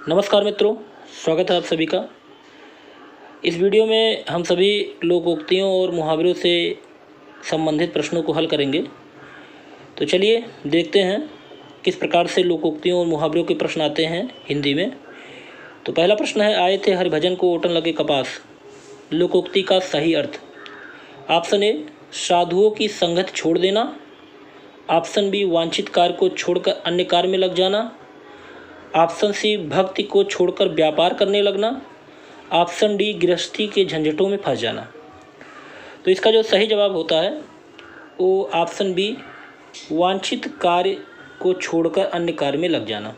नमस्कार मित्रों, स्वागत है आप सभी का। इस वीडियो में हम सभी लोकोक्तियों और मुहावरों से संबंधित प्रश्नों को हल करेंगे। तो चलिए देखते हैं किस प्रकार से लोकोक्तियों और मुहावरों के प्रश्न आते हैं हिंदी में। तो पहला प्रश्न है, आए थे हरिभजन को ओटन लगे कपास, लोकोक्ति का सही अर्थ। ऑप्शन ए, साधुओं की संगत छोड़ देना। ऑप्शन बी, वांछित कार्य को छोड़कर अन्य कार्य में लग जाना। ऑप्शन सी, भक्ति को छोड़कर व्यापार करने लगना। ऑप्शन डी, गृहस्थी के झंझटों में फंस जाना। तो इसका जो सही जवाब होता है वो ऑप्शन बी, वांछित कार्य को छोड़कर अन्य कार्य में लग जाना।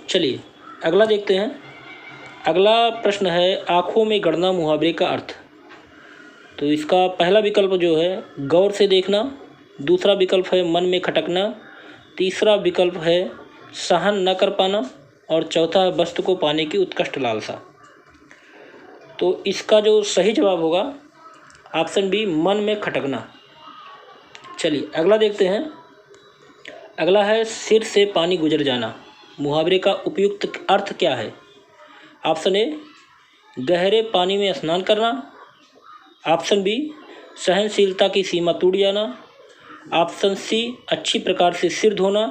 चलिए अगला देखते हैं। अगला प्रश्न है, आँखों में गड़ना मुहावरे का अर्थ। तो इसका पहला विकल्प जो है गौर से देखना, दूसरा विकल्प है मन में खटकना, तीसरा विकल्प है सहन न कर पाना और चौथा है वस्तु को पाने की उत्कृष्ट लालसा। तो इसका जो सही जवाब होगा ऑप्शन बी, मन में खटकना। चलिए अगला देखते हैं। अगला है, सिर से पानी गुजर जाना, मुहावरे का उपयुक्त अर्थ क्या है। ऑप्शन ए, गहरे पानी में स्नान करना। ऑप्शन बी, सहनशीलता की सीमा टूट जाना। ऑप्शन सी, अच्छी प्रकार से सिर धोना।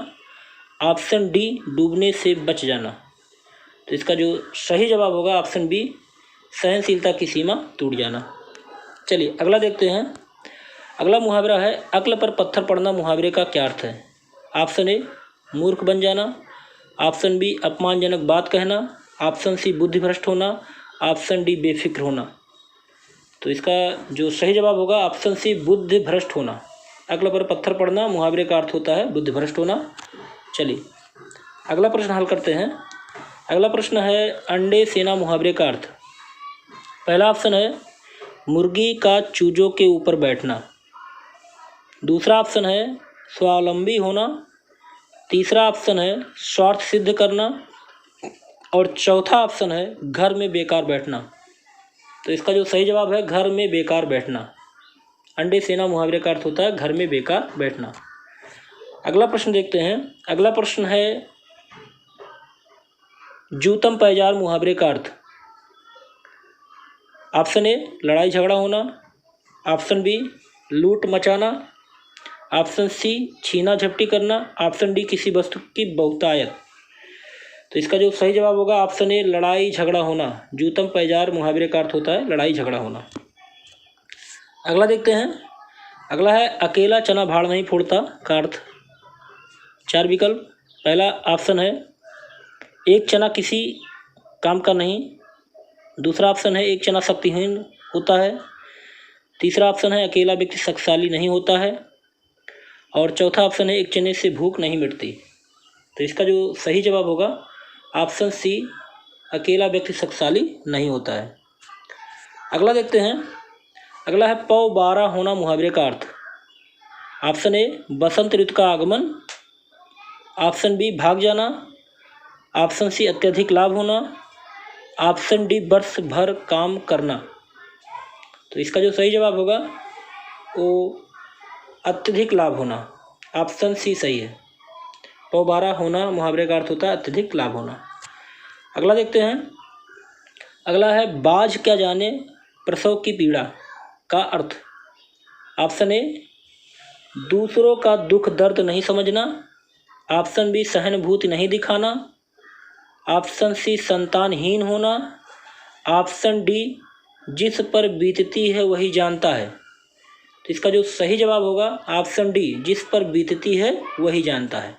ऑप्शन डी, डूबने से बच जाना। तो इसका जो सही जवाब होगा ऑप्शन बी, सहनशीलता की सीमा टूट जाना। चलिए अगला देखते हैं। अगला मुहावरा है, अक्ल पर पत्थर पड़ना, मुहावरे का क्या अर्थ है। ऑप्शन ए, मूर्ख बन जाना। ऑप्शन बी, अपमानजनक बात कहना। ऑप्शन सी, बुद्धिभ्रष्ट होना। ऑप्शन डी, बेफिक्र होना। तो इसका जो सही जवाब होगा ऑप्शन सी, बुद्धिभ्रष्ट होना। अक्ल पर पत्थर पड़ना मुहावरे का अर्थ होता है बुद्धिभ्रष्ट होना। चलिए अगला प्रश्न हल करते हैं। अगला प्रश्न है, अंडे सेना मुहावरे का अर्थ। पहला ऑप्शन है, मुर्गी का चूजों के ऊपर बैठना। दूसरा ऑप्शन है, स्वावलंबी होना। तीसरा ऑप्शन है, स्वार्थ सिद्ध करना। और चौथा ऑप्शन है, घर में बेकार बैठना। तो इसका जो सही जवाब है घर में बेकार बैठना। अंडे सेना मुहावरे का अर्थ होता है घर में बेकार बैठना। अगला प्रश्न देखते हैं। अगला प्रश्न है, जूतम पैजार मुहावरे का अर्थ। ऑप्शन ए, लड़ाई झगड़ा होना। ऑप्शन बी, लूट मचाना। ऑप्शन सी, छीना झपटी करना। ऑप्शन डी, किसी वस्तु की बहुतायत। तो इसका जो सही जवाब होगा ऑप्शन ए, लड़ाई झगड़ा होना। जूतम पैजार मुहावरे का अर्थ होता है लड़ाई झगड़ा होना। अगला देखते हैं। अगला है, अकेला चना भाड़ नहीं फोड़ता का अर्थ। 4 विकल्प। पहला ऑप्शन है, एक चना किसी काम का नहीं। दूसरा ऑप्शन है, एक चना शक्तिहीन होता है। तीसरा ऑप्शन है, अकेला व्यक्ति शक्तिशाली नहीं होता है। और चौथा ऑप्शन है, एक चने से भूख नहीं मिटती। तो इसका जो सही जवाब होगा ऑप्शन सी, अकेला व्यक्ति शक्तिशाली नहीं होता है। अगला देखते हैं। अगला है, पौ बारह होना मुहावरे का अर्थ। ऑप्शन ए, बसंत ऋतु का आगमन। ऑप्शन बी, भाग जाना। ऑप्शन सी, अत्यधिक लाभ होना। ऑप्शन डी, वर्ष भर काम करना। तो इसका जो सही जवाब होगा वो अत्यधिक लाभ होना। ऑप्शन सी सही है। पौबारा होना मुहावरे का अर्थ होता है अत्यधिक लाभ होना। अगला देखते हैं। अगला है, बाज क्या जाने प्रसव की पीड़ा का अर्थ। ऑप्शन ए, दूसरों का दुख दर्द नहीं समझना। ऑप्शन बी, सहानुभूति नहीं दिखाना। ऑप्शन सी, संतानहीन होना। ऑप्शन डी, जिस पर बीतती है वही जानता है। तो इसका जो सही जवाब होगा ऑप्शन डी, जिस पर बीतती है वही जानता है।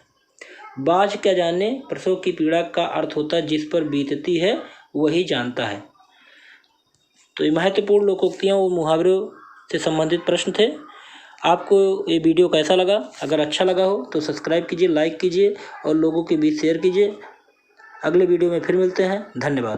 बाज क्या जाने प्रसव की पीड़ा का अर्थ होता है जिस पर बीतती है वही जानता है। तो ये महत्वपूर्ण लोकोक्तियाँ और मुहावरों से संबंधित प्रश्न थे। आपको ये वीडियो कैसा लगा? अगर अच्छा लगा हो तो सब्सक्राइब कीजिए, लाइक कीजिए और लोगों के बीच शेयर कीजिए। अगले वीडियो में फिर मिलते हैं। धन्यवाद।